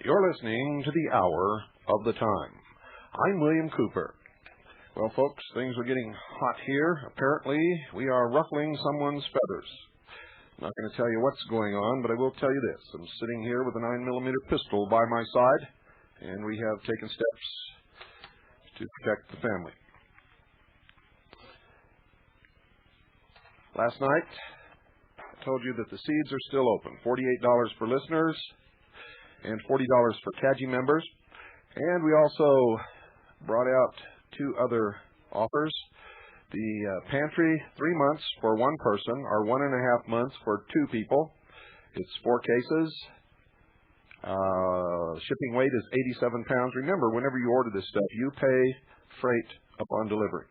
You're listening to the Hour of the Time. I'm William Cooper. Well, folks, things are getting hot here. Apparently, we are ruffling someone's feathers. I'm not going to tell you what's going on, but I will tell you this. I'm sitting here with a 9mm pistol by my side, and we have taken steps to protect the family. Last night, I told you that the seeds are still open. $48 for listeners and $40 for CAJI members. And we also brought out two other offers. The pantry, 3 months for one person, or 1.5 months for two people. It's 4 cases. Shipping weight is 87 pounds. Remember, whenever you order this stuff, you pay freight upon delivery.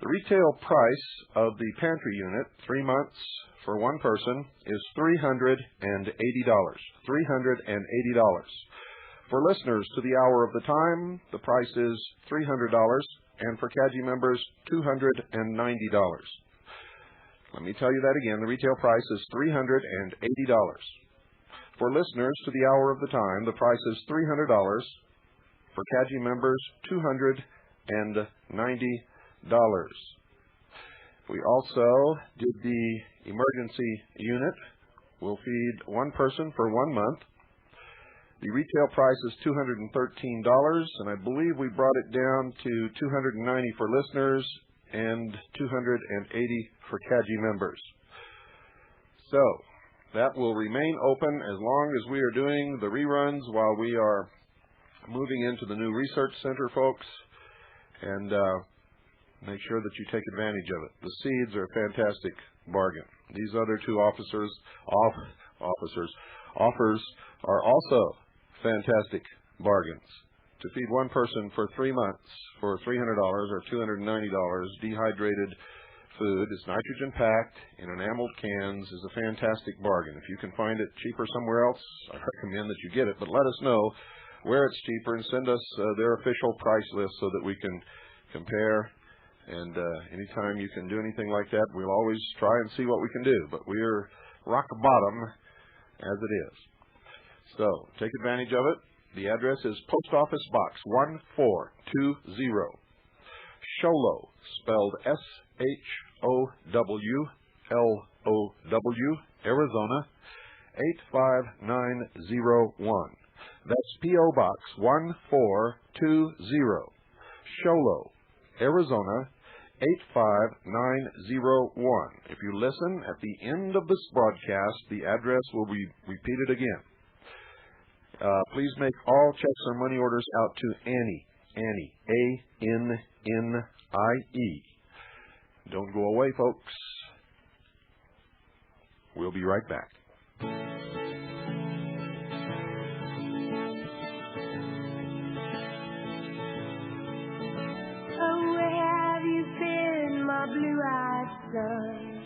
The retail price of the pantry unit, 3 months for one person, is $380. $380. For listeners to the Hour of the Time, the price is $300, and for CAJI members, $290. Let me tell you that again. The retail price is $380. For listeners to the Hour of the Time, the price is $300. For CAJI members, $290. We also did the emergency unit. We'll feed one person for 1 month. The retail price is $213, and I believe we brought it down to $290 for listeners and $280 for CAJI members. So that will remain open as long as we are doing the reruns while we are moving into the new research center, folks, and make sure that you take advantage of it. The seeds are a fantastic bargain. These other two offers are also fantastic bargains. To feed one person for 3 months for $300 or $290, dehydrated food, it's nitrogen packed in enameled cans, is a fantastic bargain. If you can find it cheaper somewhere else, I recommend that you get it. But let us know where it's cheaper and send us their official price list so that we can compare. And anytime you can do anything like that, we'll always try and see what we can do. But we're rock bottom as it is. So take advantage of it. The address is Post Office Box 1420, Sholo, spelled SHOWLOW, Arizona 85901. That's P.O. Box 1420, Sholo, Arizona 85901. If you listen at the end of this broadcast, the address will be repeated again. Please make all checks or money orders out to Annie, A-N-N-I-E. Don't go away, folks. We'll be right back. Oh, where have you been, my blue-eyed son?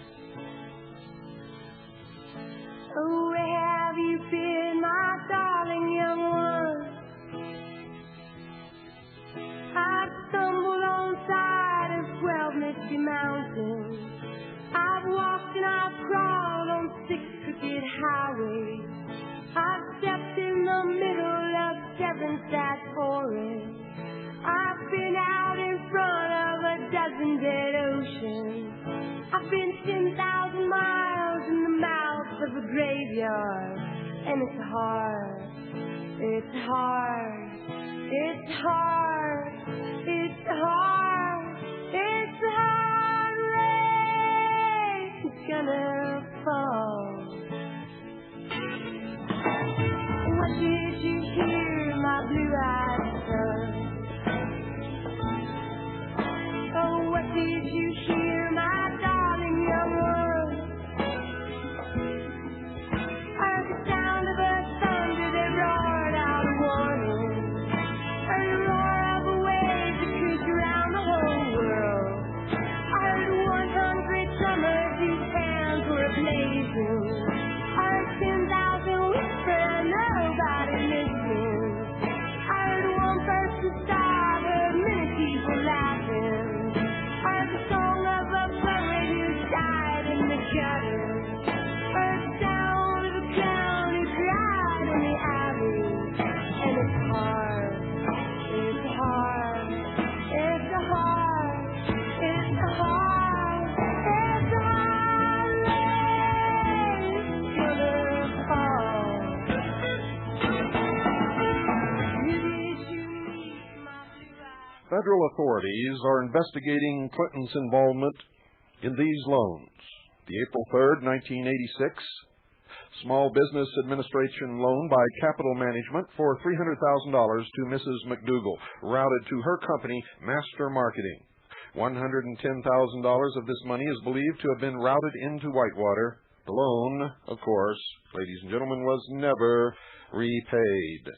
Oh, where have you been, my darling young one? I've stumbled on the side of 12 misty mountains. I've walked and I've crawled on 6 crooked highways. I've stepped in the middle of 7 sad forests. I've been out in front of a dozen dead oceans. I've been 10,000 miles in the mouth of a graveyard. And it's hard, it's hard, it's hard, it's hard, it's hard. Rain's gonna fall. What did you hear, my blue-eyed son? Oh, what did you hear, my darling young one? I heard the sound of a thunder that roared out a warning. Heard the roar of a wave that creaked around authorities are investigating Clinton's involvement in these loans. The April 3rd, 1986 Small Business Administration loan by Capital Management for $300,000 to Mrs. McDougal, routed to her company, Master Marketing. $110,000 of this money is believed to have been routed into Whitewater. The loan, of course, ladies and gentlemen, was never repaid.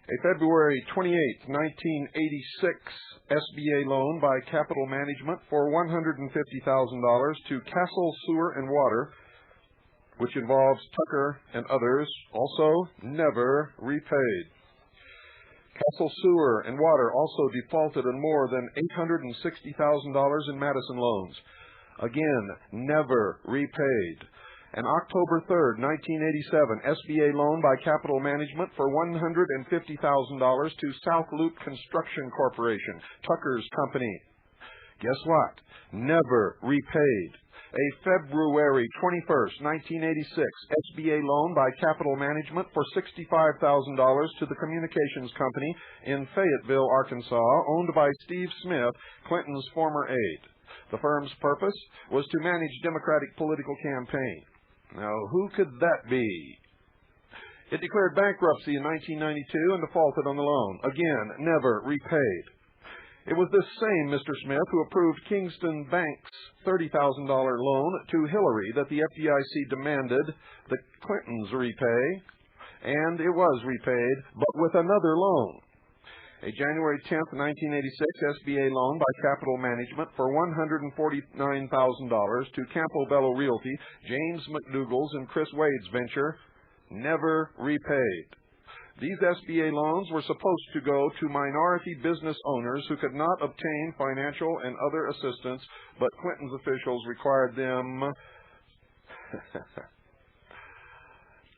A February 28, 1986 SBA loan by Capital Management for $150,000 to Castle Sewer and Water, which involves Tucker and others, also never repaid. Castle Sewer and Water also defaulted on more than $860,000 in Madison loans. Again, never repaid. An October 3rd, 1987 SBA loan by Capital Management for $150,000 to South Loop Construction Corporation, Tucker's company. Guess what? Never repaid. A February 21st, 1986 SBA loan by Capital Management for $65,000 to the Communications Company in Fayetteville, Arkansas, owned by Steve Smith, Clinton's former aide. The firm's purpose was to manage Democratic political campaign. Now, who could that be? It declared bankruptcy in 1992 and defaulted on the loan. Again, never repaid. It was this same Mr. Smith who approved Kingston Bank's $30,000 loan to Hillary that the FDIC demanded the Clintons repay, and it was repaid, but with another loan. A January 10, 1986 SBA loan by Capital Management for $149,000 to Campobello Realty, James McDougal's and Chris Wade's venture, never repaid. These SBA loans were supposed to go to minority business owners who could not obtain financial and other assistance, but Clinton's officials required them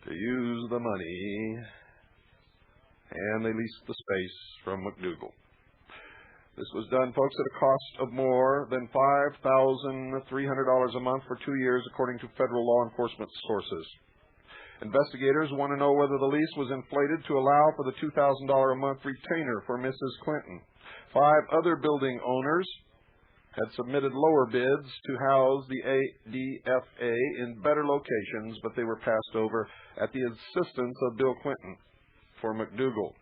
to use the money, and they leased the space from McDougal. This was done, folks, at a cost of more than $5,300 a month for 2 years, according to federal law enforcement sources. Investigators want to know whether the lease was inflated to allow for the $2,000 a month retainer for Mrs. Clinton. 5 other building owners had submitted lower bids to house the ADFA in better locations, but they were passed over at the insistence of Bill Clinton for McDougal.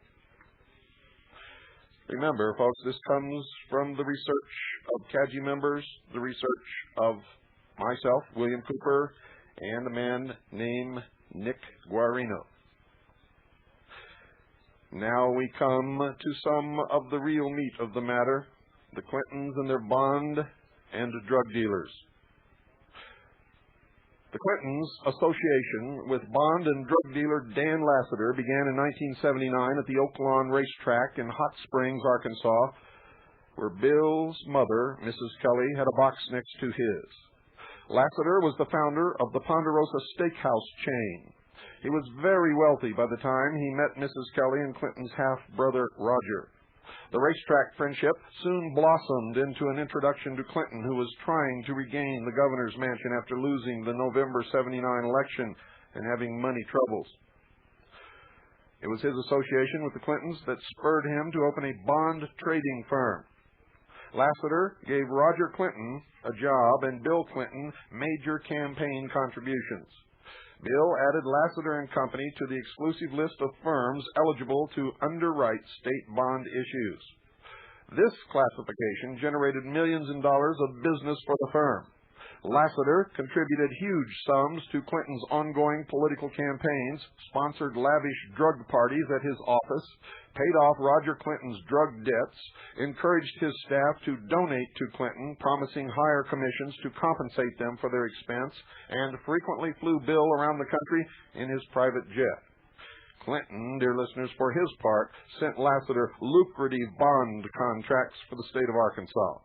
Remember, folks, this comes from the research of CAJI members, the research of myself, William Cooper, and a man named Nick Guarino. Now we come to some of the real meat of the matter, the Clintons and their bond and drug dealers. The Clintons' association with bond and drug dealer Dan Lassiter began in 1979 at the Oaklawn Racetrack in Hot Springs, Arkansas, where Bill's mother, Mrs. Kelly, had a box next to his. Lassiter was the founder of the Ponderosa Steakhouse chain. He was very wealthy by the time he met Mrs. Kelly and Clinton's half-brother, Roger. The racetrack friendship soon blossomed into an introduction to Clinton, who was trying to regain the governor's mansion after losing the November '79 election and having money troubles. It was his association with the Clintons that spurred him to open a bond trading firm. Lassiter gave Roger Clinton a job and Bill Clinton major campaign contributions. Bill added Lassiter and Company to the exclusive list of firms eligible to underwrite state bond issues. This classification generated millions in dollars of business for the firm. Lassiter contributed huge sums to Clinton's ongoing political campaigns, sponsored lavish drug parties at his office, paid off Roger Clinton's drug debts, encouraged his staff to donate to Clinton, promising higher commissions to compensate them for their expense, and frequently flew Bill around the country in his private jet. Clinton, dear listeners, for his part, sent Lassiter lucrative bond contracts for the state of Arkansas.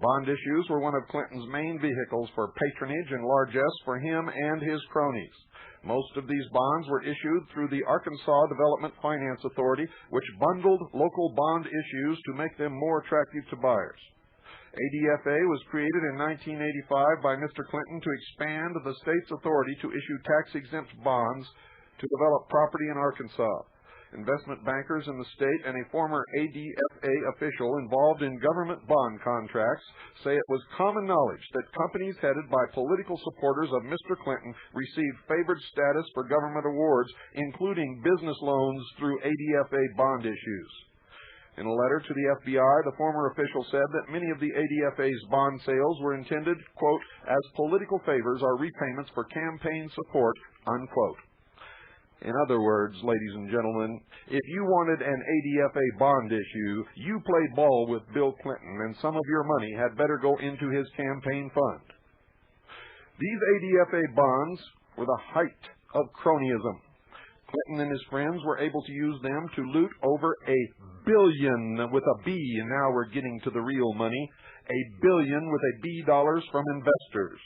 Bond issues were one of Clinton's main vehicles for patronage and largesse for him and his cronies. Most of these bonds were issued through the Arkansas Development Finance Authority, which bundled local bond issues to make them more attractive to buyers. ADFA was created in 1985 by Mr. Clinton to expand the state's authority to issue tax-exempt bonds to develop property in Arkansas. Investment bankers in the state and a former ADFA official involved in government bond contracts say it was common knowledge that companies headed by political supporters of Mr. Clinton received favored status for government awards, including business loans through ADFA bond issues. In a letter to the FBI, the former official said that many of the ADFA's bond sales were intended, quote, as political favors or repayments for campaign support, unquote. In other words, ladies and gentlemen, if you wanted an ADFA bond issue, you played ball with Bill Clinton, and some of your money had better go into his campaign fund. These ADFA bonds were the height of cronyism. Clinton and his friends were able to use them to loot over $1 billion with a B, and now we're getting to the real money, $1 billion with a B dollars from investors.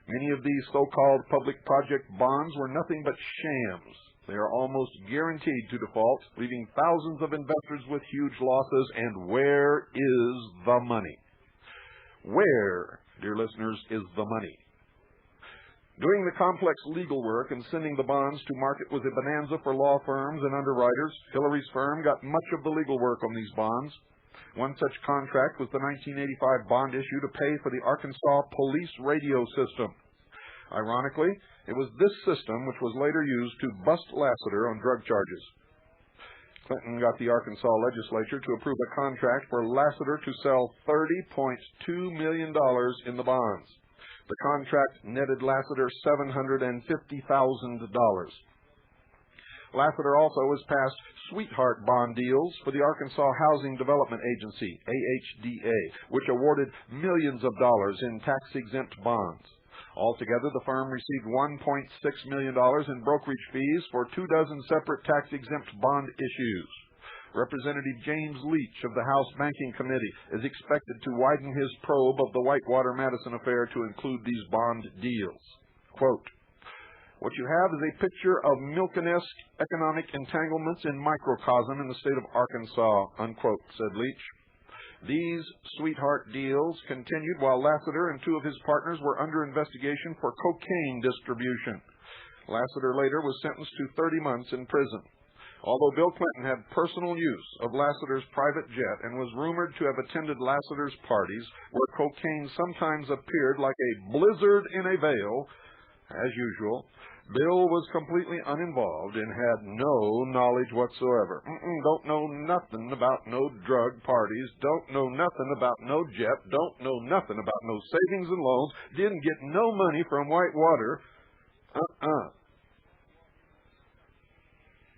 Many of these so-called public project bonds were nothing but shams. They are almost guaranteed to default, leaving thousands of investors with huge losses. And where is the money? Where, dear listeners, is the money? Doing the complex legal work and sending the bonds to market was a bonanza for law firms and underwriters. Hillary's firm got much of the legal work on these bonds. One such contract was the 1985 bond issue to pay for the Arkansas police radio system. Ironically, it was this system which was later used to bust Lassiter on drug charges. Clinton got the Arkansas legislature to approve a contract for Lassiter to sell $30.2 million in the bonds. The contract netted Lassiter $750,000. Lassiter also was passed sweetheart bond deals for the Arkansas Housing Development Agency, AHDA, which awarded millions of dollars in tax-exempt bonds. Altogether, the firm received $1.6 million in brokerage fees for 24 separate tax-exempt bond issues. Representative James Leach of the House Banking Committee is expected to widen his probe of the Whitewater-Madison affair to include these bond deals. Quote, what you have is a picture of Milken-esque economic entanglements in microcosm in the state of Arkansas, unquote, said Leach. These sweetheart deals continued while Lassiter and two of his partners were under investigation for cocaine distribution. Lassiter later was sentenced to 30 months in prison. Although Bill Clinton had personal use of Lassiter's private jet and was rumored to have attended Lassiter's parties, where cocaine sometimes appeared like a blizzard in a veil, as usual, Bill was completely uninvolved and had no knowledge whatsoever. Don't know nothing about no drug parties. Don't know nothing about no jet. Don't know nothing about no savings and loans. Didn't get no money from Whitewater.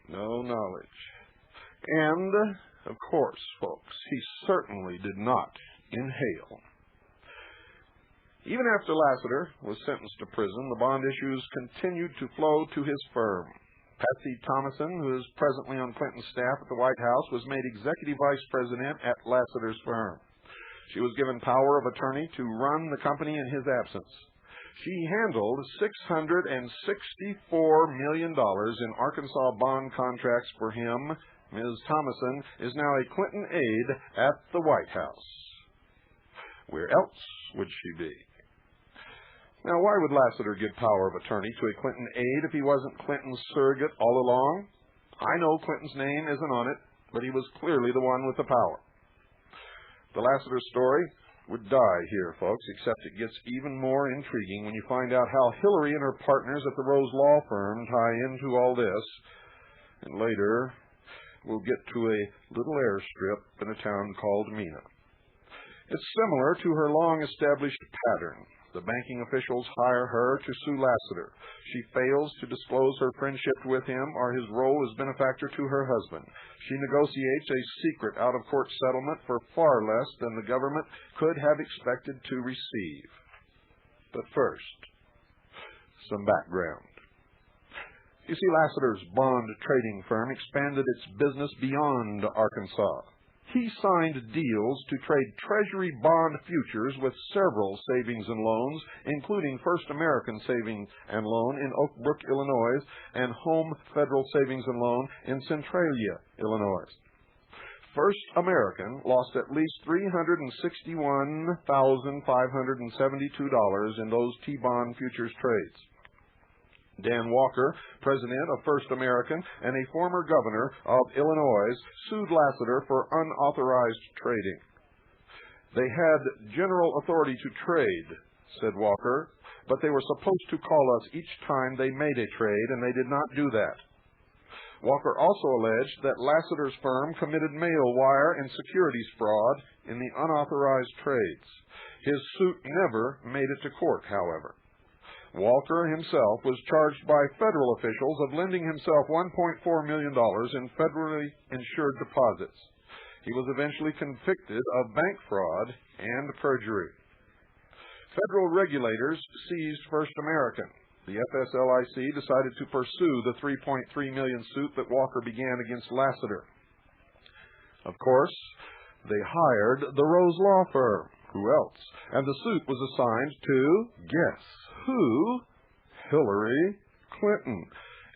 No knowledge. And, of course, folks, he certainly did not inhale. Even after Lassiter was sentenced to prison, the bond issues continued to flow to his firm. Patsy Thomason, who is presently on Clinton's staff at the White House, was made executive vice president at Lassiter's firm. She was given power of attorney to run the company in his absence. She handled $664 million in Arkansas bond contracts for him. Ms. Thomason is now a Clinton aide at the White House. Where else would she be? Now, why would Lassiter give power of attorney to a Clinton aide if he wasn't Clinton's surrogate all along? I know Clinton's name isn't on it, but he was clearly the one with the power. The Lassiter story would die here, folks, except it gets even more intriguing when you find out how Hillary and her partners at the Rose Law Firm tie into all this. And later, we'll get to a little airstrip in a town called Mena. It's similar to her long-established pattern. The banking officials hire her to sue Lassiter. She fails to disclose her friendship with him or his role as benefactor to her husband. She negotiates a secret out-of-court settlement for far less than the government could have expected to receive. But first, some background. You see, Lassiter's bond trading firm expanded its business beyond Arkansas. He signed deals to trade Treasury bond futures with several savings and loans, including First American Savings and Loan in Oak Brook, Illinois, and Home Federal Savings and Loan in Centralia, Illinois. First American lost at least $361,572 in those T-bond futures trades. Dan Walker, president of First American and a former governor of Illinois, sued Lassiter for unauthorized trading. They had general authority to trade, said Walker, but they were supposed to call us each time they made a trade, and they did not do that. Walker also alleged that Lassiter's firm committed mail wire and securities fraud in the unauthorized trades. His suit never made it to court, however. Walker himself was charged by federal officials of lending himself $1.4 million in federally insured deposits. He was eventually convicted of bank fraud and perjury. Federal regulators seized First American. The FSLIC decided to pursue the $3.3 million suit that Walker began against Lassiter. Of course, they hired the Rose Law Firm. Who else? And the suit was assigned to, guess who? Hillary Clinton.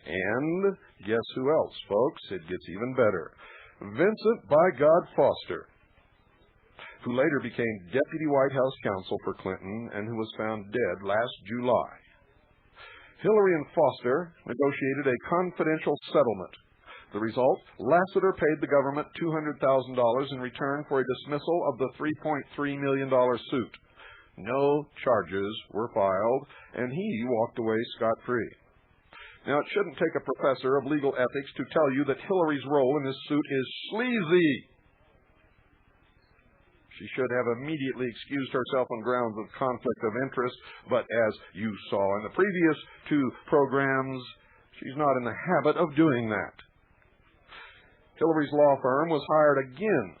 And guess who else, folks? It gets even better. Vincent by God Foster, who later became Deputy White House Counsel for Clinton and who was found dead last July. Hillary and Foster negotiated a confidential settlement. The result, Lassiter paid the government $200,000 in return for a dismissal of the $3.3 million suit. No charges were filed, and he walked away scot-free. Now, it shouldn't take a professor of legal ethics to tell you that Hillary's role in this suit is sleazy. She should have immediately excused herself on grounds of conflict of interest, but as you saw in the previous two programs, she's not in the habit of doing that. Hillary's law firm was hired again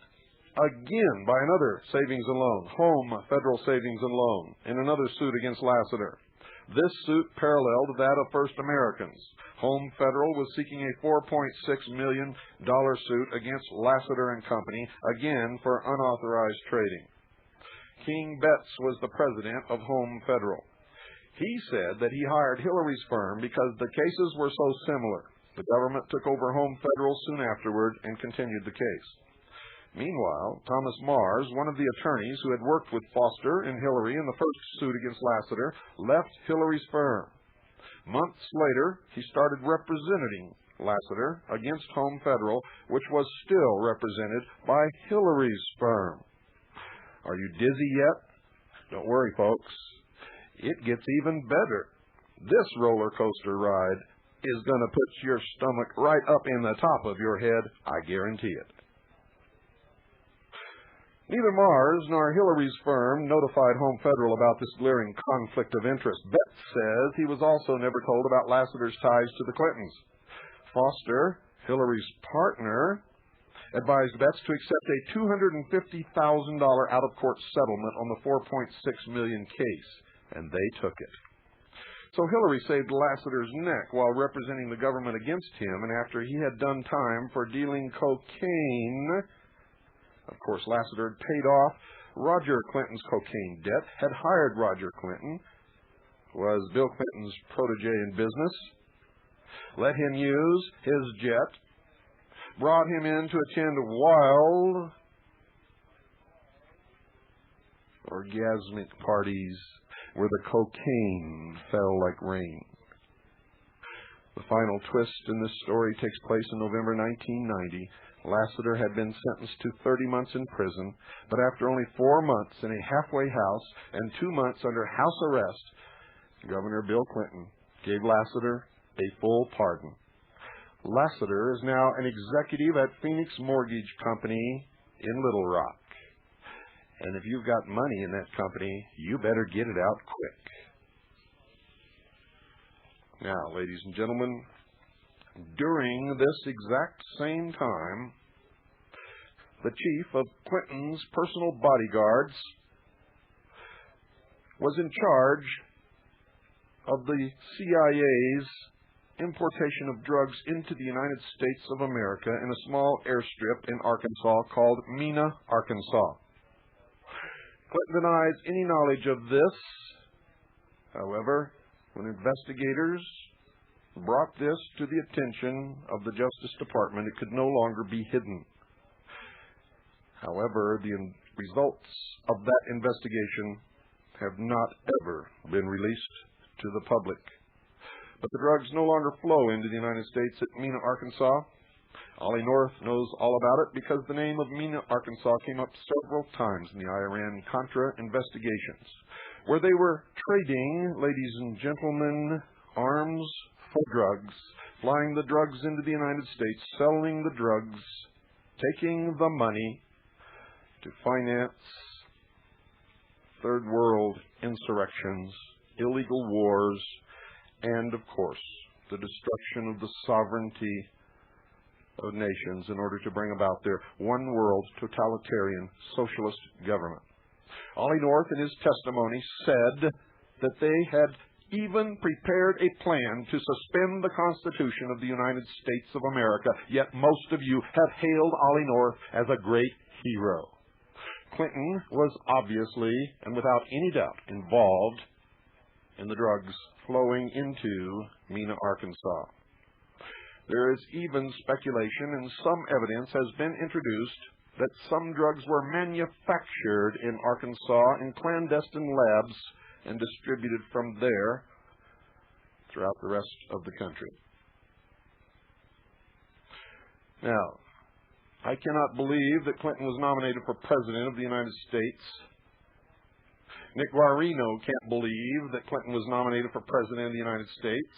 by another savings and loan, Home Federal Savings and Loan, in another suit against Lassiter. This suit paralleled that of First American's. Home Federal was seeking a $4.6 million suit against Lassiter and Company, again for unauthorized trading. King Betts was the president of Home Federal. He said that he hired Hillary's firm because the cases were so similar. The government took over Home Federal soon afterward and continued the case. Meanwhile, Thomas Mars, one of the attorneys who had worked with Foster and Hillary in the first suit against Lassiter, left Hillary's firm. Months later, he started representing Lassiter against Home Federal, which was still represented by Hillary's firm. Are you dizzy yet? Don't worry, folks. It gets even better. This roller coaster ride is going to put your stomach right up in the top of your head, I guarantee it. Neither Mars nor Hillary's firm notified Home Federal about this glaring conflict of interest. Betts says he was also never told about Lassiter's ties to the Clintons. Foster, Hillary's partner, advised Betts to accept a $250,000 out-of-court settlement on the $4.6 million case, and they took it. So Hillary saved Lassiter's neck while representing the government against him, and after he had done time for dealing cocaine. Of course, Lassiter had paid off Roger Clinton's cocaine debt, had hired Roger Clinton, was Bill Clinton's protege in business, let him use his jet, brought him in to attend wild, orgasmic parties where the cocaine fell like rain. The final twist in this story takes place in November 1990. Lassiter had been sentenced to 30 months in prison, but after only 4 months in a halfway house and 2 months under house arrest, Governor Bill Clinton gave Lassiter a full pardon. Lassiter is now an executive at Phoenix Mortgage Company in Little Rock. And if you've got money in that company, you better get it out quick. Now, ladies and gentlemen, during this exact same time, the chief of Clinton's personal bodyguards was in charge of the CIA's importation of drugs into the United States of America in a small airstrip in Arkansas called Mena, Arkansas. Clinton denies any knowledge of this. However, when investigators brought this to the attention of the Justice Department, it could no longer be hidden. However, the results of that investigation have not ever been released to the public. But the drugs no longer flow into the United States at Mena, Arkansas. Ollie North knows all about it because the name of Mena, Arkansas came up several times in the Iran-Contra investigations, where they were trading, ladies and gentlemen, arms for drugs, flying the drugs into the United States, selling the drugs, taking the money to finance third world insurrections, illegal wars, and, of course, the destruction of the sovereignty of nations in order to bring about their one world totalitarian socialist government. Ollie North, in his testimony, said that they had even prepared a plan to suspend the Constitution of the United States of America, yet most of you have hailed Ollie North as a great hero. Clinton was obviously and without any doubt involved in the drugs flowing into Mena, Arkansas. There is even speculation, and some evidence has been introduced, that some drugs were manufactured in Arkansas in clandestine labs and distributed from there throughout the rest of the country. Now, I cannot believe that Clinton was nominated for President of the United States. Nick Guarino can't believe that Clinton was nominated for President of the United States.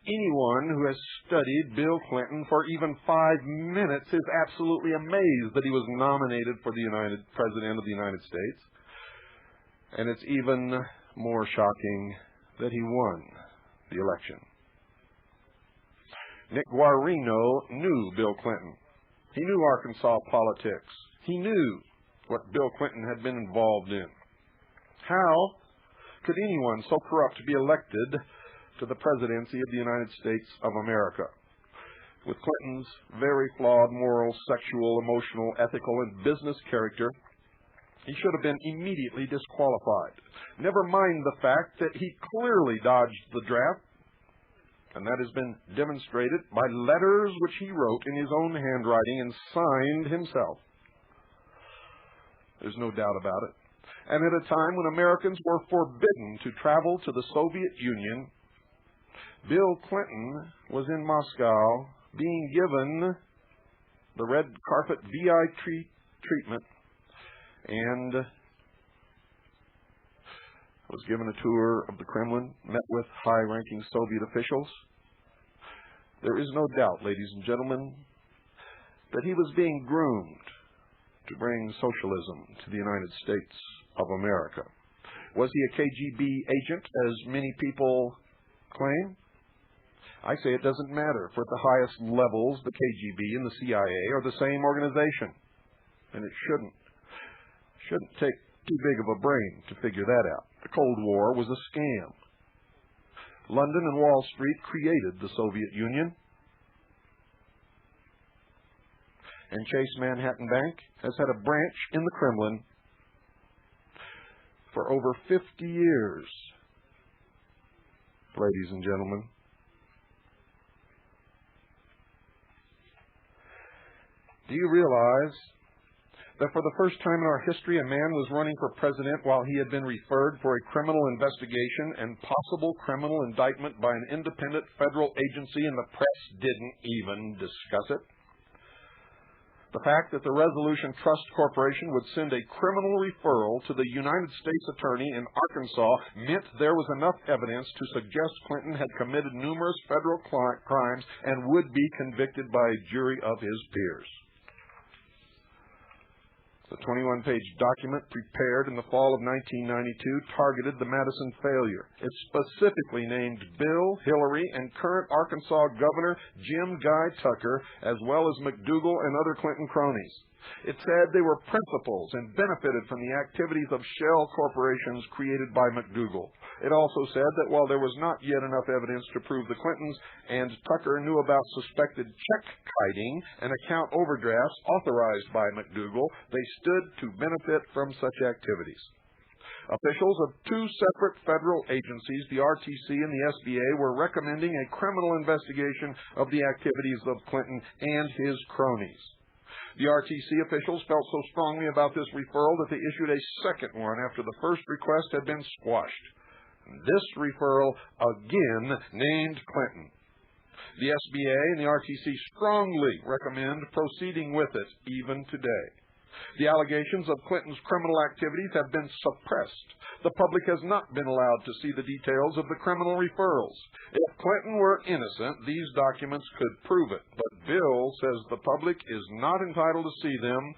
Anyone who has studied Bill Clinton for even 5 minutes is absolutely amazed that he was nominated for the President of the United States. And it's even more shocking that he won the election. Nick Guarino knew Bill Clinton. He knew Arkansas politics. He knew what Bill Clinton had been involved in. How could anyone so corrupt be elected to the presidency of the United States of America? With Clinton's very flawed moral, sexual, emotional, ethical, and business character, he should have been immediately disqualified. Never mind the fact that he clearly dodged the draft, and that has been demonstrated by letters which he wrote in his own handwriting and signed himself. There's no doubt about it. And at a time when Americans were forbidden to travel to the Soviet Union, Bill Clinton was in Moscow being given the red carpet VIP treatment and was given a tour of the Kremlin, met with high-ranking Soviet officials. There is no doubt, ladies and gentlemen, that he was being groomed to bring socialism to the United States of America. Was he a KGB agent, as many people claim? I say it doesn't matter, for at the highest levels, the KGB and the CIA are the same organization. And it shouldn't take too big of a brain to figure that out. The Cold War was a scam. London and Wall Street created the Soviet Union. And Chase Manhattan Bank has had a branch in the Kremlin for over 50 years, ladies and gentlemen. Do you realize that for the first time in our history, a man was running for president while he had been referred for a criminal investigation and possible criminal indictment by an independent federal agency, and the press didn't even discuss it? The fact that the Resolution Trust Corporation would send a criminal referral to the United States Attorney in Arkansas meant there was enough evidence to suggest Clinton had committed numerous federal crimes and would be convicted by a jury of his peers. The 21-page document prepared in the fall of 1992 targeted the Madison failure. It specifically named Bill, Hillary, and current Arkansas Governor Jim Guy Tucker, as well as McDougal and other Clinton cronies. It said they were principals and benefited from the activities of shell corporations created by McDougal. It also said that while there was not yet enough evidence to prove the Clintons and Tucker knew about suspected check-kiting and account overdrafts authorized by McDougal, they stood to benefit from such activities. Officials of two separate federal agencies, the RTC and the SBA, were recommending a criminal investigation of the activities of Clinton and his cronies. The RTC officials felt so strongly about this referral that they issued a second one after the first request had been squashed. This referral again named Clinton. The SBA and the RTC strongly recommend proceeding with it even today. The allegations of Clinton's criminal activities have been suppressed. The public has not been allowed to see the details of the criminal referrals. If Clinton were innocent, these documents could prove it. But Bill says the public is not entitled to see them.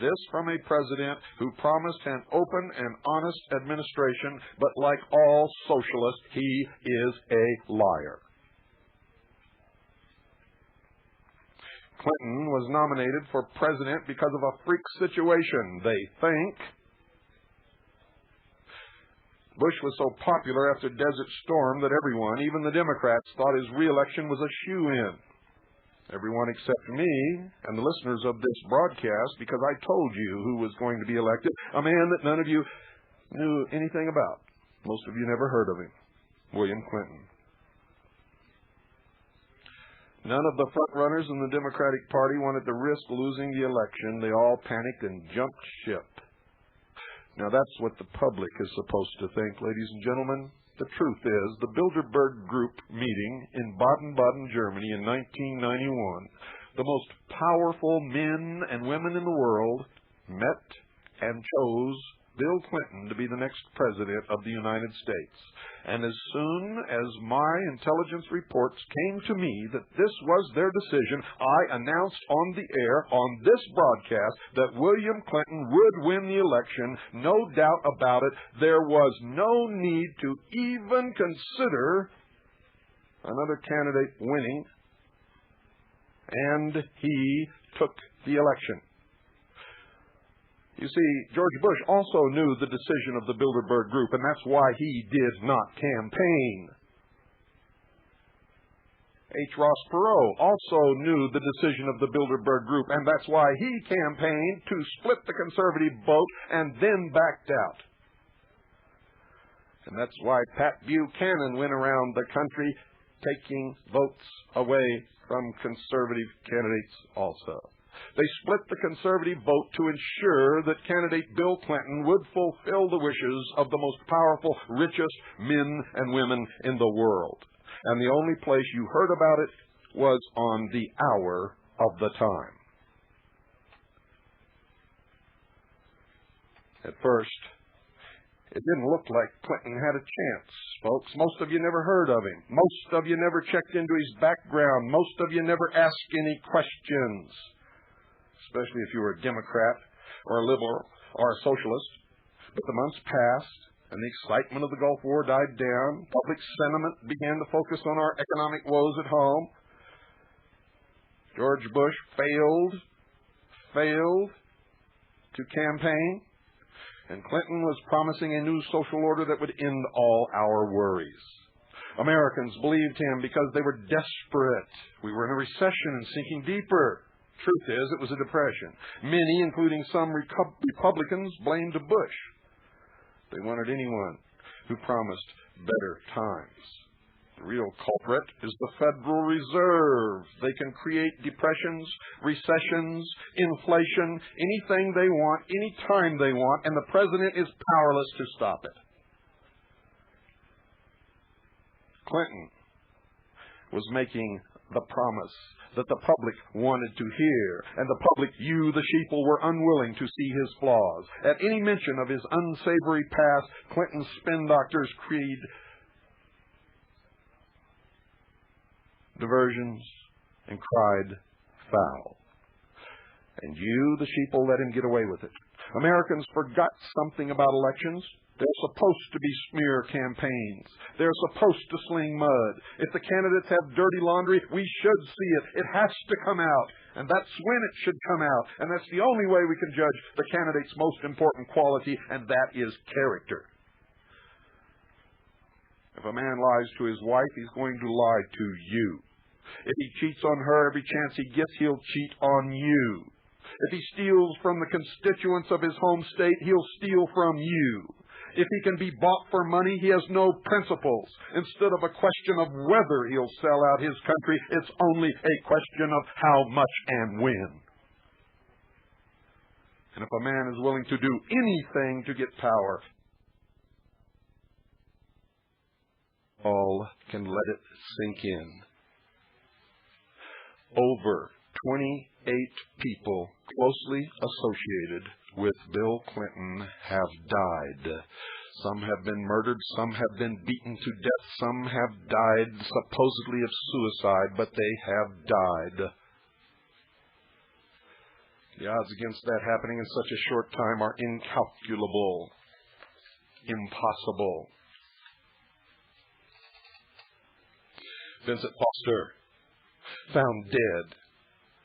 This from a president who promised an open and honest administration, but like all socialists, he is a liar. Clinton was nominated for president because of a freak situation, they think. Bush was so popular after Desert Storm that everyone, even the Democrats, thought his re-election was a shoo-in. Everyone except me and the listeners of this broadcast, because I told you who was going to be elected, a man that none of you knew anything about. Most of you never heard of him, William Clinton. None of the front-runners in the Democratic Party wanted to risk losing the election. They all panicked and jumped ship. Now, that's what the public is supposed to think, ladies and gentlemen. The truth is, the Bilderberg Group meeting in Baden-Baden, Germany in 1991, the most powerful men and women in the world met and chose Bill Clinton to be the next president of the United States. And as soon as my intelligence reports came to me that this was their decision, I announced on the air, on this broadcast, that William Clinton would win the election. No doubt about it. There was no need to even consider another candidate winning. And he took the election. You see, George Bush also knew the decision of the Bilderberg Group, and that's why he did not campaign. H. Ross Perot also knew the decision of the Bilderberg Group, and that's why he campaigned to split the conservative vote and then backed out. And that's why Pat Buchanan went around the country taking votes away from conservative candidates also. They split the conservative vote to ensure that candidate Bill Clinton would fulfill the wishes of the most powerful, richest men and women in the world. And the only place you heard about it was on the hour of the time. At first, it didn't look like Clinton had a chance, folks. Most of you never heard of him. Most of you never checked into his background. Most of you never asked any questions, especially if you were a Democrat or a liberal or a socialist. But the months passed, and the excitement of the Gulf War died down. Public sentiment began to focus on our economic woes at home. George Bush failed to campaign, and Clinton was promising a new social order that would end all our worries. Americans believed him because they were desperate. We were in a recession and sinking deeper. Truth is, it was a depression. Many, including some Republicans, blamed Bush. They wanted anyone who promised better times. The real culprit is the Federal Reserve. They can create depressions, recessions, inflation, anything they want, any time they want, and the president is powerless to stop it. Clinton was making the promise that the public wanted to hear, and the public, you, the sheeple, were unwilling to see his flaws. At any mention of his unsavory past, Clinton's spin doctors created diversions and cried foul. And you, the sheeple, let him get away with it. Americans forgot something about elections. They're supposed to be smear campaigns. They're supposed to sling mud. If the candidates have dirty laundry, we should see it. It has to come out. And that's when it should come out. And that's the only way we can judge the candidate's most important quality, and that is character. If a man lies to his wife, he's going to lie to you. If he cheats on her every chance he gets, he'll cheat on you. If he steals from the constituents of his home state, he'll steal from you. If he can be bought for money, he has no principles. Instead of a question of whether he'll sell out his country, it's only a question of how much and when. And if a man is willing to do anything to get power, all can let it sink in. Over 28 people closely associated with Bill Clinton have died. Some have been murdered, some have been beaten to death, some have died supposedly of suicide, but they have died. The odds against that happening in such a short time are incalculable, impossible. Vincent Foster, found dead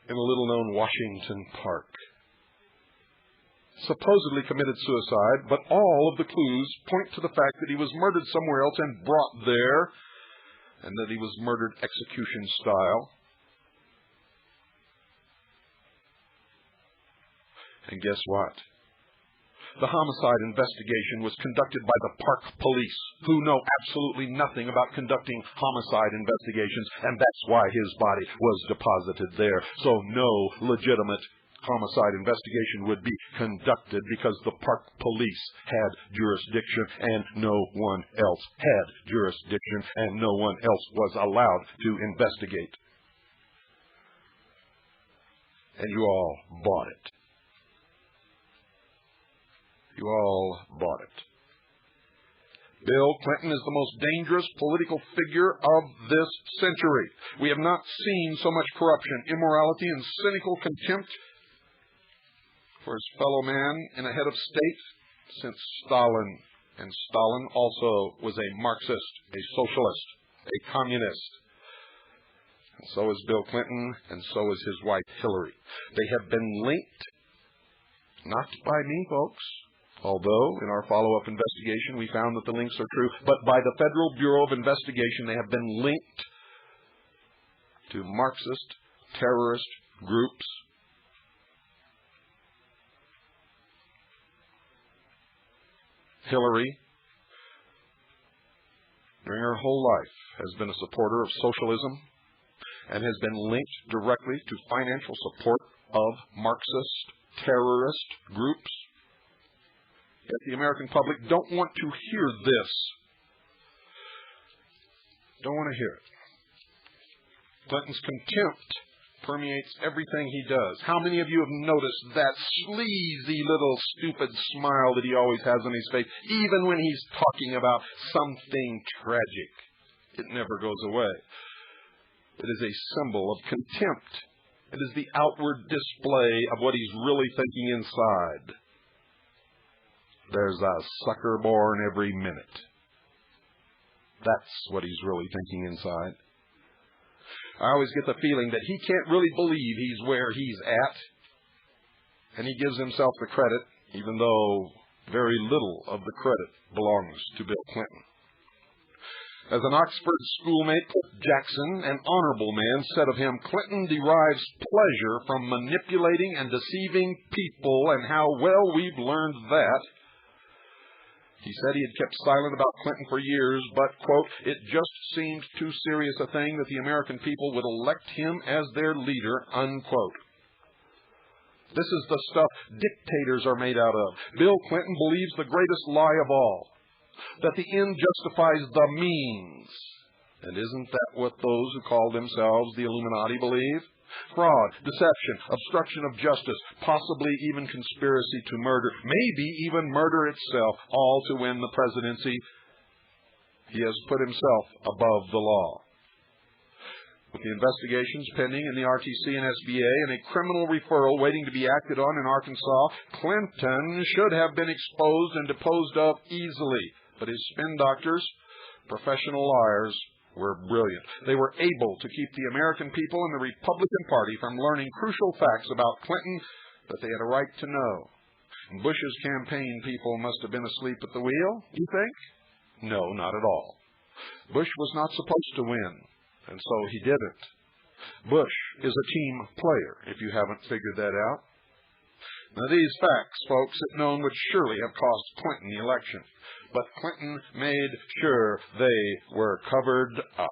in a little-known Washington park. Supposedly committed suicide, but all of the clues point to the fact that he was murdered somewhere else and brought there, and that he was murdered execution style. And guess what? The homicide investigation was conducted by the park police, who know absolutely nothing about conducting homicide investigations, and that's why his body was deposited there. So no legitimate homicide investigation would be conducted because the park police had jurisdiction and no one else had jurisdiction and no one else was allowed to investigate. And you all bought it. You all bought it. Bill Clinton is the most dangerous political figure of this century. We have not seen so much corruption, immorality, and cynical contempt for his fellow man in a head of state since Stalin. And Stalin also was a Marxist, a socialist, a communist. And so is Bill Clinton, and so is his wife Hillary. They have been linked, not by me, folks, although in our follow-up investigation we found that the links are true, but by the Federal Bureau of Investigation. They have been linked to Marxist terrorist groups. Hillary, during her whole life, has been a supporter of socialism and has been linked directly to financial support of Marxist terrorist groups. Yet the American public don't want to hear this. Don't want to hear it. Clinton's contempt permeates everything he does. How many of you have noticed that sleazy little stupid smile that he always has on his face, even when he's talking about something tragic? It never goes away. It is a symbol of contempt. It is the outward display of what he's really thinking inside. There's a sucker born every minute. That's what he's really thinking inside. I always get the feeling that he can't really believe he's where he's at, and he gives himself the credit, even though very little of the credit belongs to Bill Clinton. As an Oxford schoolmate, Jackson, an honorable man, said of him, Clinton derives pleasure from manipulating and deceiving people, and how well we've learned that. He said he had kept silent about Clinton for years, but, quote, it just seemed too serious a thing that the American people would elect him as their leader, unquote. This is the stuff dictators are made out of. Bill Clinton believes the greatest lie of all, that the end justifies the means. And isn't that what those who call themselves the Illuminati believe? Fraud, deception, obstruction of justice, possibly even conspiracy to murder, maybe even murder itself, all to win the presidency. He has put himself above the law. With the investigations pending in the RTC and SBA and a criminal referral waiting to be acted on in Arkansas, Clinton should have been exposed and deposed of easily. But his spin doctors, professional liars, were brilliant. They were able to keep the American people and the Republican Party from learning crucial facts about Clinton that they had a right to know. And Bush's campaign people must have been asleep at the wheel, you think? No, not at all. Bush was not supposed to win, and so he didn't. Bush is a team player, if you haven't figured that out. Now, these facts, folks, if known, would surely have cost Clinton the election. But Clinton made sure they were covered up.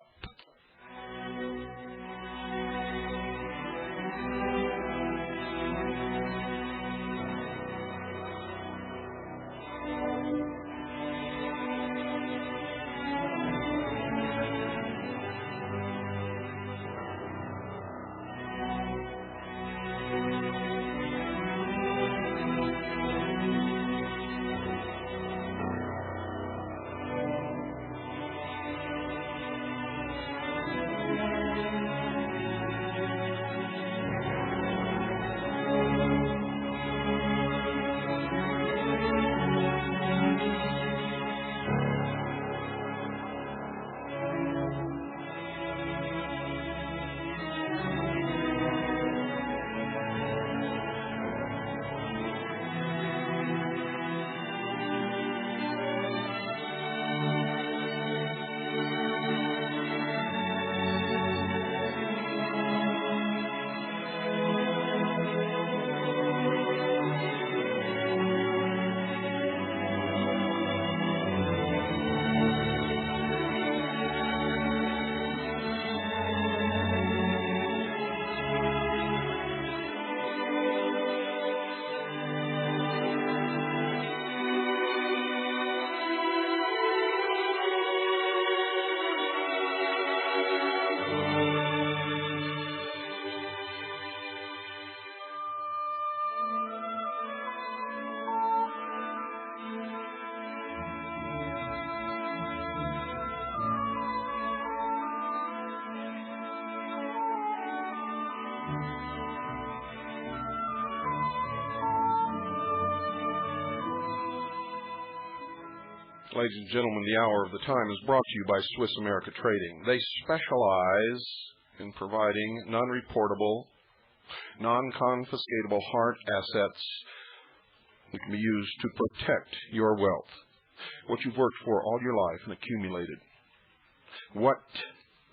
Ladies and gentlemen, the Hour of the Time is brought to you by Swiss America Trading. They specialize in providing non-reportable, non-confiscatable hard assets that can be used to protect your wealth, what you've worked for all your life and accumulated, what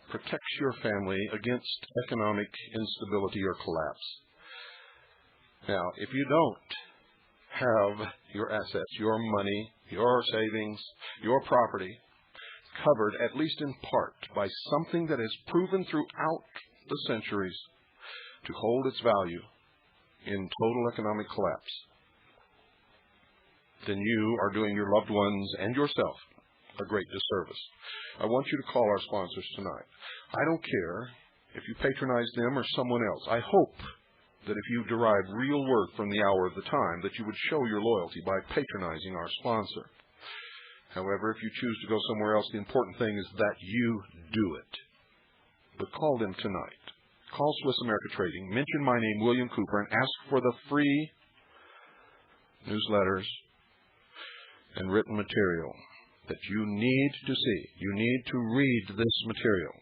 protects your family against economic instability or collapse. Now, if you don't have your assets, your money, your savings, your property covered, at least in part, by something that has proven throughout the centuries to hold its value in total economic collapse, then you are doing your loved ones and yourself a great disservice. I want you to call our sponsors tonight. I don't care if you patronize them or someone else. I hope that if you derive real worth from the Hour of the Time, that you would show your loyalty by patronizing our sponsor. However, if you choose to go somewhere else, the important thing is that you do it. But call them tonight. Call Swiss America Trading, mention my name, William Cooper, and ask for the free newsletters and written material that you need to see. You need to read this material.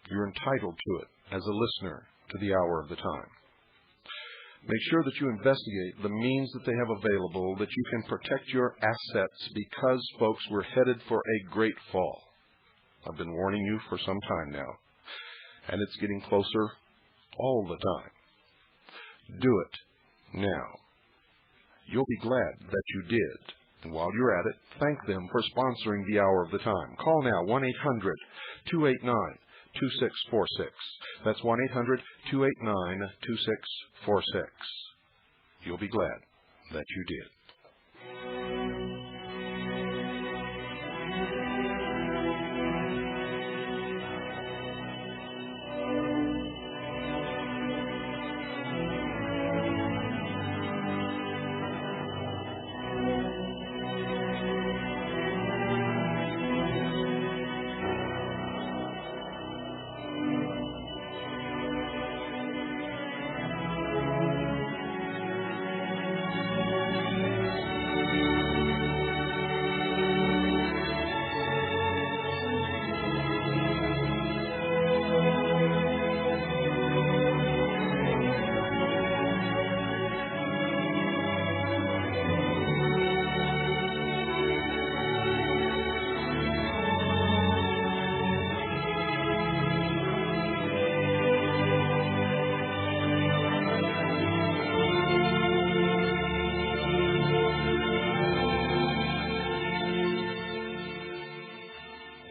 You're entitled to it as a listener to the Hour of the Time. Make sure that you investigate the means that they have available that you can protect your assets, because, folks, we're headed for a great fall. I've been warning you for some time now, and it's getting closer all the time. Do it now. You'll be glad that you did. And while you're at it, thank them for sponsoring the Hour of the Time. Call now, 1-800-289-2646. That's 1-800-289-2646. You'll be glad that you did.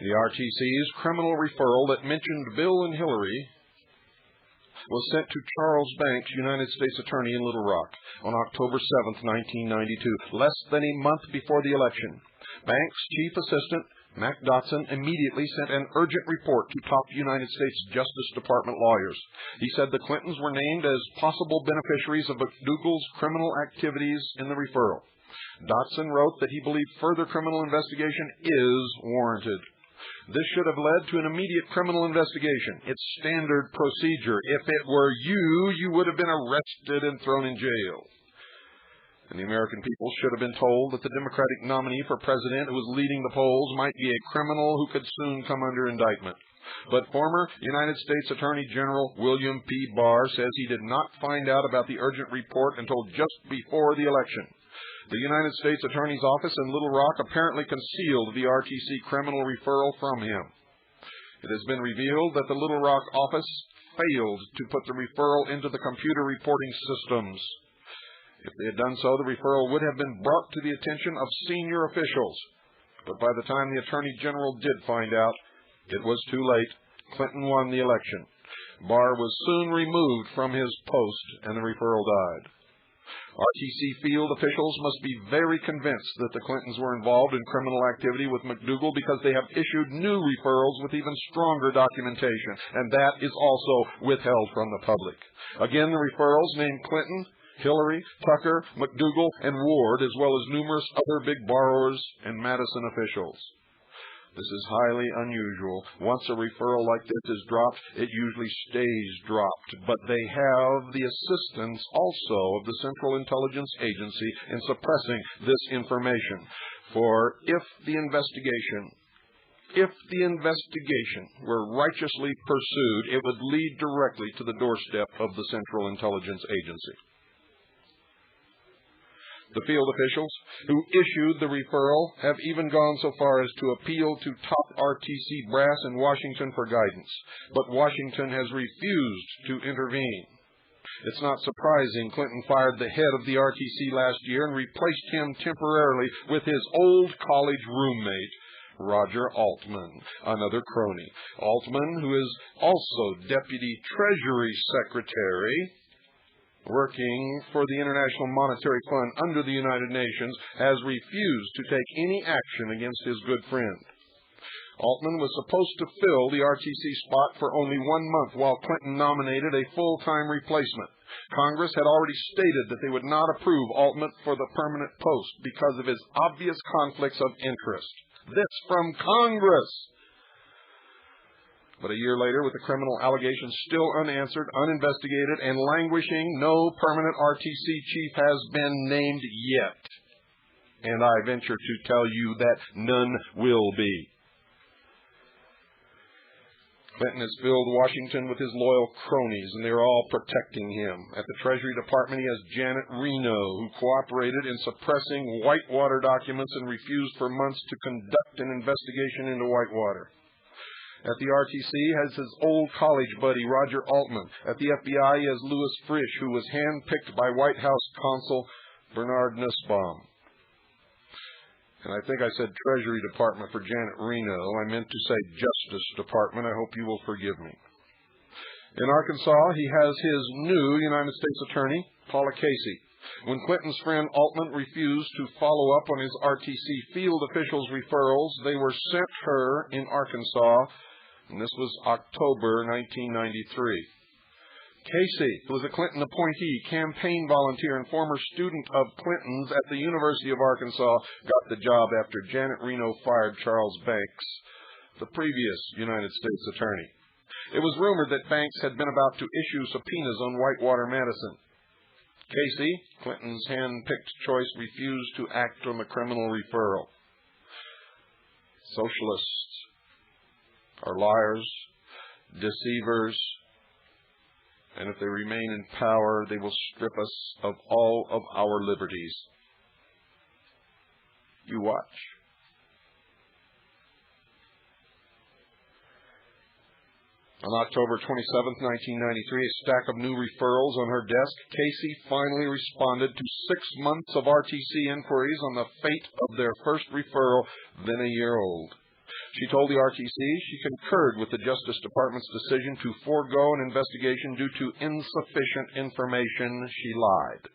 The RTC's criminal referral that mentioned Bill and Hillary was sent to Charles Banks, United States Attorney in Little Rock, on October 7, 1992, less than a month before the election. Banks' chief assistant, Mac Dotson, immediately sent an urgent report to top United States Justice Department lawyers. He said the Clintons were named as possible beneficiaries of McDougal's criminal activities in the referral. Dotson wrote that he believed further criminal investigation is warranted. This should have led to an immediate criminal investigation. It's standard procedure. If it were you, you would have been arrested and thrown in jail. And the American people should have been told that the Democratic nominee for president who was leading the polls might be a criminal who could soon come under indictment. But former United States Attorney General William P. Barr says he did not find out about the urgent report until just before the election. The United States Attorney's Office in Little Rock apparently concealed the RTC criminal referral from him. It has been revealed that the Little Rock office failed to put the referral into the computer reporting systems. If they had done so, the referral would have been brought to the attention of senior officials. But by the time the Attorney General did find out, it was too late. Clinton won the election. Barr was soon removed from his post, and the referral died. RTC field officials must be very convinced that the Clintons were involved in criminal activity with McDougal, because they have issued new referrals with even stronger documentation, and that is also withheld from the public. Again, the referrals named Clinton, Hillary, Tucker, McDougal, and Ward, as well as numerous other big borrowers and Madison officials. This is highly unusual. Once a referral like this is dropped, it usually stays dropped. But they have the assistance also of the Central Intelligence Agency in suppressing this information. For if the investigation were righteously pursued, it would lead directly to the doorstep of the Central Intelligence Agency. The field officials who issued the referral have even gone so far as to appeal to top RTC brass in Washington for guidance. But Washington has refused to intervene. It's not surprising Clinton fired the head of the RTC last year and replaced him temporarily with his old college roommate, Roger Altman, another crony. Altman, who is also Deputy Treasury Secretary, working for the International Monetary Fund under the United Nations, has refused to take any action against his good friend. Altman was supposed to fill the RTC spot for only 1 month while Clinton nominated a full-time replacement. Congress had already stated that they would not approve Altman for the permanent post because of his obvious conflicts of interest. This from Congress! But a year later, with the criminal allegations still unanswered, uninvestigated, and languishing, no permanent RTC chief has been named yet. And I venture to tell you that none will be. Clinton has filled Washington with his loyal cronies, and they are all protecting him. At the Treasury Department, he has Janet Reno, who cooperated in suppressing Whitewater documents and refused for months to conduct an investigation into Whitewater. At the RTC, he has his old college buddy, Roger Altman. At the FBI, he has Louis Frisch, who was handpicked by White House counsel Bernard Nussbaum. And I think I said Treasury Department for Janet Reno. I meant to say Justice Department. I hope you will forgive me. In Arkansas, he has his new United States Attorney, Paula Casey. When Clinton's friend Altman refused to follow up on his RTC field officials' referrals, they were sent her in Arkansas, and this was October 1993. Casey, who was a Clinton appointee, campaign volunteer, and former student of Clinton's at the University of Arkansas, got the job after Janet Reno fired Charles Banks, the previous United States Attorney. It was rumored that Banks had been about to issue subpoenas on Whitewater Madison. Casey, Clinton's hand-picked choice, refused to act on the criminal referral. Socialists are liars, deceivers, and if they remain in power, they will strip us of all of our liberties. You watch. On October 27, 1993, a stack of new referrals on her desk, Casey finally responded to 6 months of RTC inquiries on the fate of their first referral, then a year old. She told the RTC she concurred with the Justice Department's decision to forego an investigation due to insufficient information. She lied.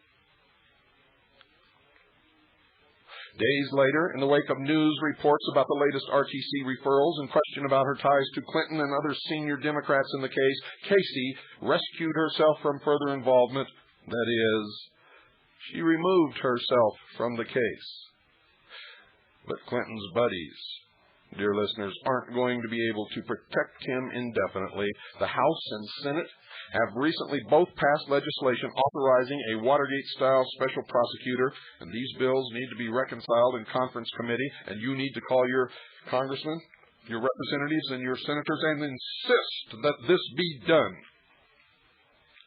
Days later, in the wake of news reports about the latest RTC referrals and question about her ties to Clinton and other senior Democrats in the case, Casey rescued herself from further involvement. That is, she removed herself from the case. But Clinton's buddies, dear listeners, aren't going to be able to protect him indefinitely. The House and Senate have recently both passed legislation authorizing a Watergate-style special prosecutor, and these bills need to be reconciled in conference committee, and you need to call your congressmen, your representatives, and your senators and insist that this be done,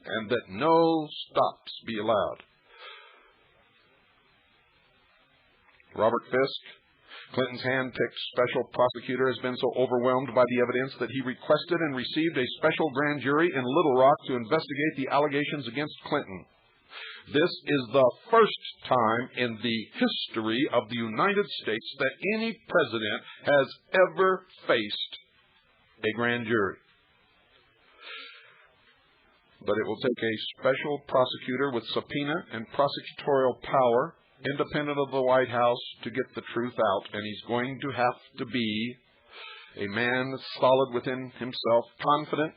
and that no stops be allowed. Robert Fisk, Clinton's hand-picked special prosecutor, has been so overwhelmed by the evidence that he requested and received a special grand jury in Little Rock to investigate the allegations against Clinton. This is the first time in the history of the United States that any president has ever faced a grand jury. But it will take a special prosecutor with subpoena and prosecutorial power, independent of the White House, to get the truth out, and he's going to have to be a man solid within himself, confident,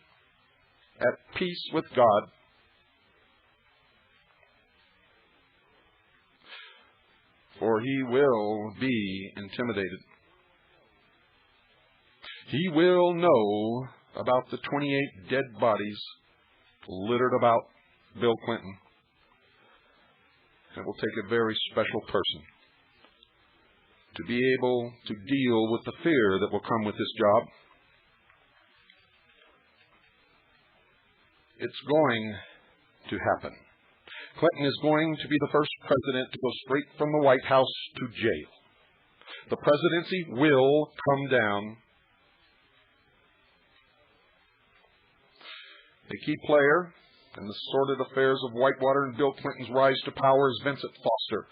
at peace with God, for he will be intimidated. He will know about the 28 dead bodies littered about Bill Clinton. It will take a very special person to be able to deal with the fear that will come with this job. It's going to happen. Clinton is going to be the first president to go straight from the White House to jail. The presidency will come down. A key player in the sordid affairs of Whitewater and Bill Clinton's rise to power is Vincent Foster.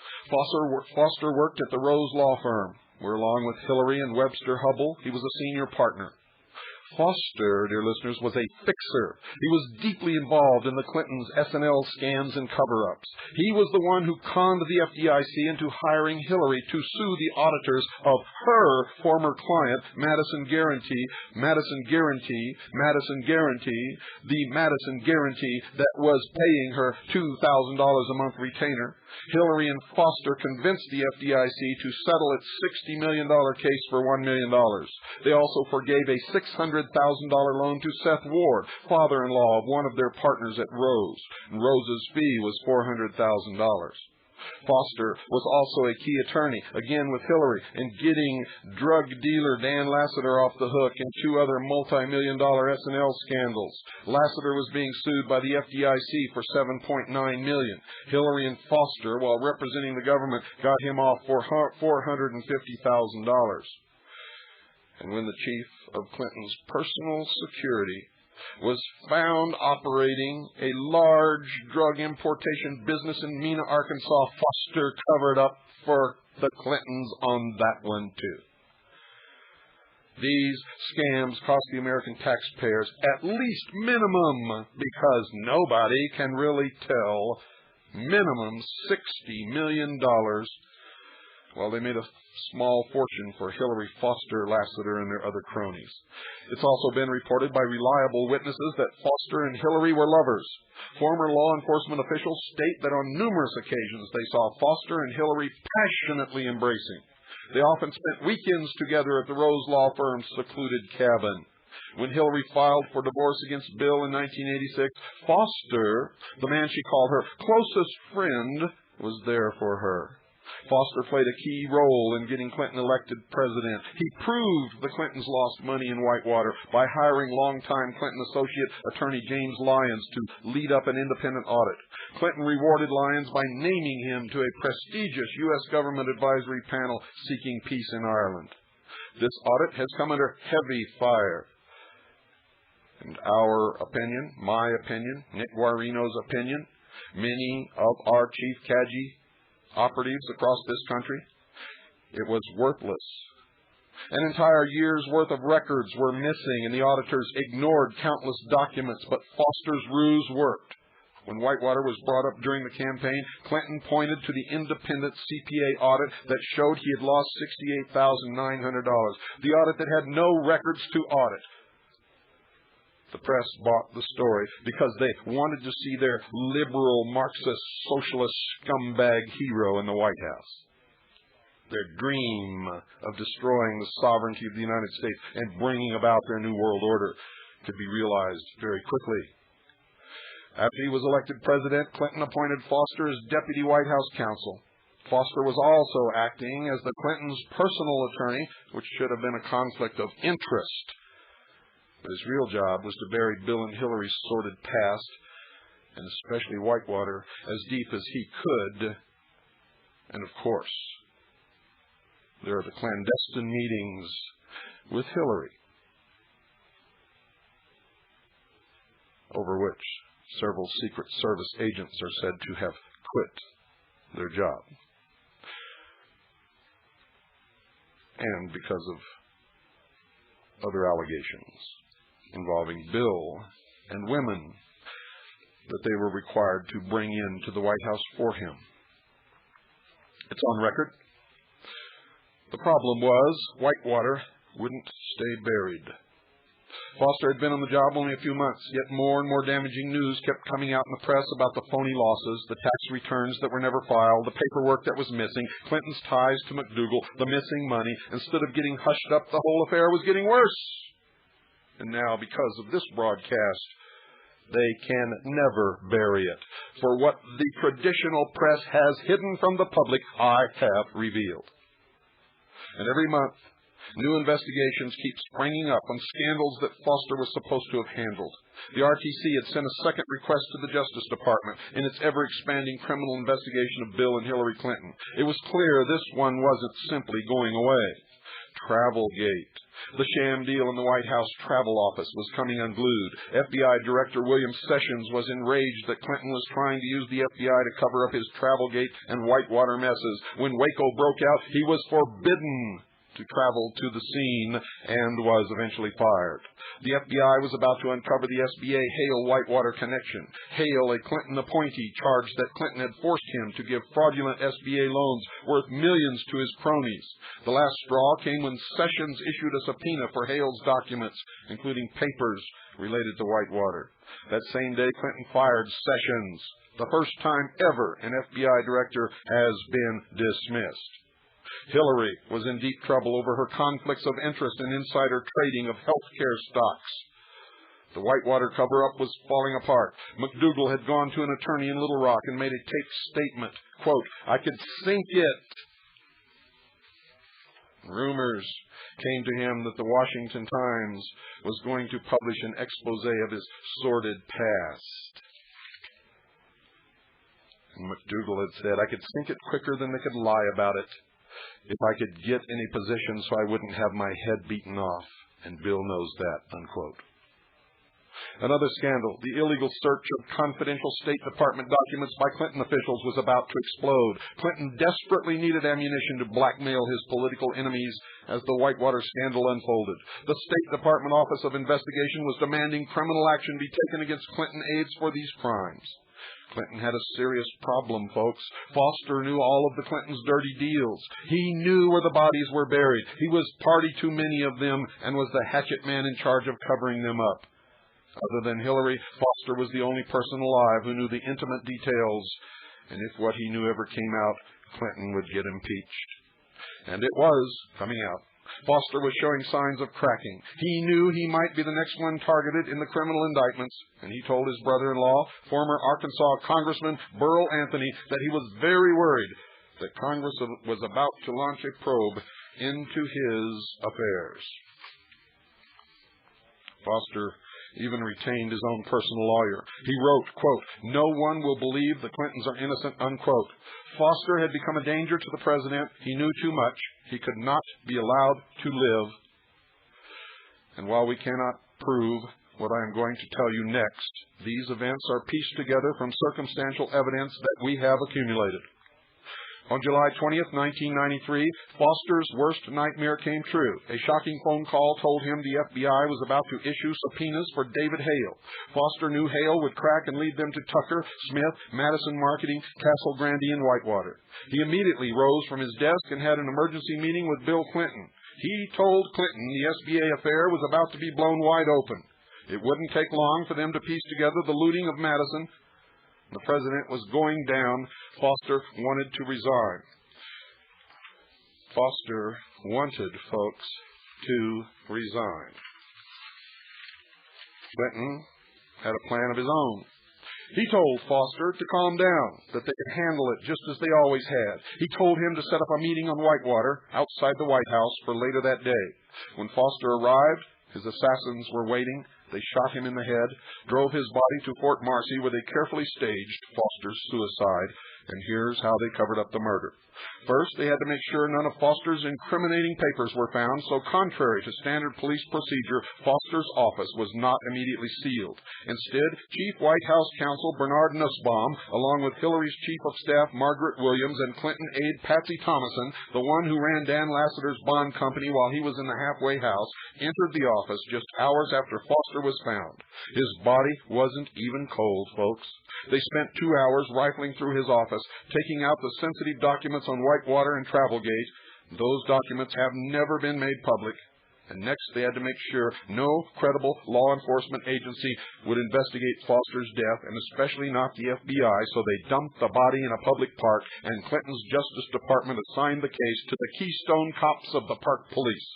Foster worked at the Rose Law Firm, where along with Hillary and Webster Hubbell, he was a senior partner. Foster, dear listeners, was a fixer. He was deeply involved in the Clintons' S&L scams and cover-ups. He was the one who conned the FDIC into hiring Hillary to sue the auditors of her former client, Madison Guarantee, the Madison Guarantee that was paying her $2,000 a month retainer. Hillary and Foster convinced the FDIC to settle its $60 million case for $1 million. They also forgave a $600,000 loan to Seth Ward, father-in-law of one of their partners at Rose. Rose's fee was $400,000. Foster was also a key attorney, again with Hillary, in getting drug dealer Dan Lassiter off the hook in two other multi-million-dollar S&L scandals. Lassiter was being sued by the FDIC for $7.9 million. Hillary and Foster, while representing the government, got him off for $450,000. And when the chief of Clinton's personal security was found operating a large drug importation business in Mena, Arkansas, Foster covered up for the Clintons on that one too. These scams cost the American taxpayers at least minimum, because nobody can really tell, minimum $60 million. Well, they made a small fortune for Hillary, Foster, Lassiter, and their other cronies. It's also been reported by reliable witnesses that Foster and Hillary were lovers. Former law enforcement officials state that on numerous occasions they saw Foster and Hillary passionately embracing. They often spent weekends together at the Rose Law Firm's secluded cabin. When Hillary filed for divorce against Bill in 1986, Foster, the man she called her closest friend, was there for her. Foster played a key role in getting Clinton elected president. He proved the Clintons lost money in Whitewater by hiring longtime Clinton associate attorney James Lyons to lead up an independent audit. Clinton rewarded Lyons by naming him to a prestigious U.S. government advisory panel seeking peace in Ireland. This audit has come under heavy fire. And our opinion, my opinion, Nick Guarino's opinion, many of our chief CAJI operatives across this country, it was worthless. An entire year's worth of records were missing, and the auditors ignored countless documents, but Foster's ruse worked. When Whitewater was brought up during the campaign, Clinton pointed to the independent CPA audit that showed he had lost $68,900, the audit that had no records to audit. The press bought the story because they wanted to see their liberal, Marxist, socialist scumbag hero in the White House. Their dream of destroying the sovereignty of the United States and bringing about their new world order could be realized very quickly. After he was elected president, Clinton appointed Foster as deputy White House counsel. Foster was also acting as the Clintons' personal attorney, which should have been a conflict of interest. But his real job was to bury Bill and Hillary's sordid past, and especially Whitewater, as deep as he could. And of course, there are the clandestine meetings with Hillary, over which several Secret Service agents are said to have quit their job. And because of other allegations involving Bill and women that they were required to bring into the White House for him. It's on record. The problem was Whitewater wouldn't stay buried. Foster had been on the job only a few months, yet more and more damaging news kept coming out in the press about the phony losses, the tax returns that were never filed, the paperwork that was missing, Clinton's ties to McDougal, the missing money. Instead of getting hushed up, the whole affair was getting worse. And now, because of this broadcast, they can never bury it. For what the traditional press has hidden from the public, I have revealed. And every month, new investigations keep springing up on scandals that Foster was supposed to have handled. The RTC had sent a second request to the Justice Department in its ever-expanding criminal investigation of Bill and Hillary Clinton. It was clear this one wasn't simply going away. Travelgate. The sham deal in the White House travel office was coming unglued. FBI Director William Sessions was enraged that Clinton was trying to use the FBI to cover up his Travelgate and Whitewater messes. When Waco broke out, he was forbidden to travel to the scene and was eventually fired. The FBI was about to uncover the SBA Hale-Whitewater connection. Hale, a Clinton appointee, charged that Clinton had forced him to give fraudulent SBA loans worth millions to his cronies. The last straw came when Sessions issued a subpoena for Hale's documents, including papers related to Whitewater. That same day, Clinton fired Sessions. The first time ever an FBI director has been dismissed. Hillary was in deep trouble over her conflicts of interest in insider trading of healthcare stocks. The Whitewater cover-up was falling apart. McDougal had gone to an attorney in Little Rock and made a taped statement. Quote, "I could sink it." Rumors came to him that the Washington Times was going to publish an expose of his sordid past. And McDougal had said, "I could sink it quicker than they could lie about it, if I could get in a position so I wouldn't have my head beaten off, and Bill knows that," unquote. Another scandal, the illegal search of confidential State Department documents by Clinton officials, was about to explode. Clinton desperately needed ammunition to blackmail his political enemies as the Whitewater scandal unfolded. The State Department Office of Investigation was demanding criminal action be taken against Clinton aides for these crimes. Clinton had a serious problem, folks. Foster knew all of the Clintons' dirty deals. He knew where the bodies were buried. He was party to many of them and was the hatchet man in charge of covering them up. Other than Hillary, Foster was the only person alive who knew the intimate details. And if what he knew ever came out, Clinton would get impeached. And it was coming out. Foster was showing signs of cracking. He knew he might be the next one targeted in the criminal indictments, and he told his brother-in-law, former Arkansas Congressman Burl Anthony, that he was very worried that Congress was about to launch a probe into his affairs. Foster even retained his own personal lawyer. He wrote, quote, "No one will believe the Clintons are innocent," unquote. Foster had become a danger to the president. He knew too much. He could not be allowed to live. And while we cannot prove what I am going to tell you next, these events are pieced together from circumstantial evidence that we have accumulated. On July 20th, 1993, Foster's worst nightmare came true. A shocking phone call told him the FBI was about to issue subpoenas for David Hale. Foster knew Hale would crack and lead them to Tucker, Smith, Madison Marketing, Castle Grande, and Whitewater. He immediately rose from his desk and had an emergency meeting with Bill Clinton. He told Clinton the SBA affair was about to be blown wide open. It wouldn't take long for them to piece together the looting of Madison. The president was going down. Foster wanted to resign. Foster wanted, folks, to resign. Clinton had a plan of his own. He told Foster to calm down, that they could handle it just as they always had. He told him to set up a meeting on Whitewater outside the White House for later that day. When Foster arrived, his assassins were waiting. They shot him in the head, drove his body to Fort Marcy, where they carefully staged Foster's suicide. And here's how they covered up the murder. First, they had to make sure none of Foster's incriminating papers were found, so contrary to standard police procedure, Foster's office was not immediately sealed. Instead, Chief White House Counsel Bernard Nussbaum, along with Hillary's Chief of Staff Margaret Williams and Clinton aide Patsy Thomason, the one who ran Dan Lassiter's bond company while he was in the halfway house, entered the office just hours after Foster was found. His body wasn't even cold, folks. They spent 2 hours rifling through his office, taking out the sensitive documents on Whitewater and Travelgate. Those documents have never been made public. And next, they had to make sure no credible law enforcement agency would investigate Foster's death, and especially not the FBI, so they dumped the body in a public park, and Clinton's Justice Department assigned the case to the Keystone Cops of the Park Police.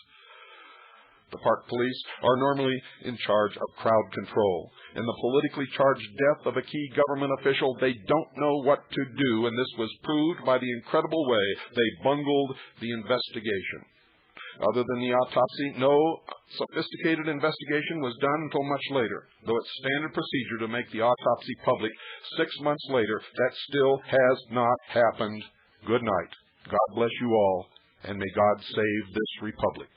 The Park Police are normally in charge of crowd control. In the politically charged death of a key government official, they don't know what to do, and this was proved by the incredible way they bungled the investigation. Other than the autopsy, no sophisticated investigation was done until much later. Though it's standard procedure to make the autopsy public 6 months later, that still has not happened. Good night. God bless you all, and may God save this republic.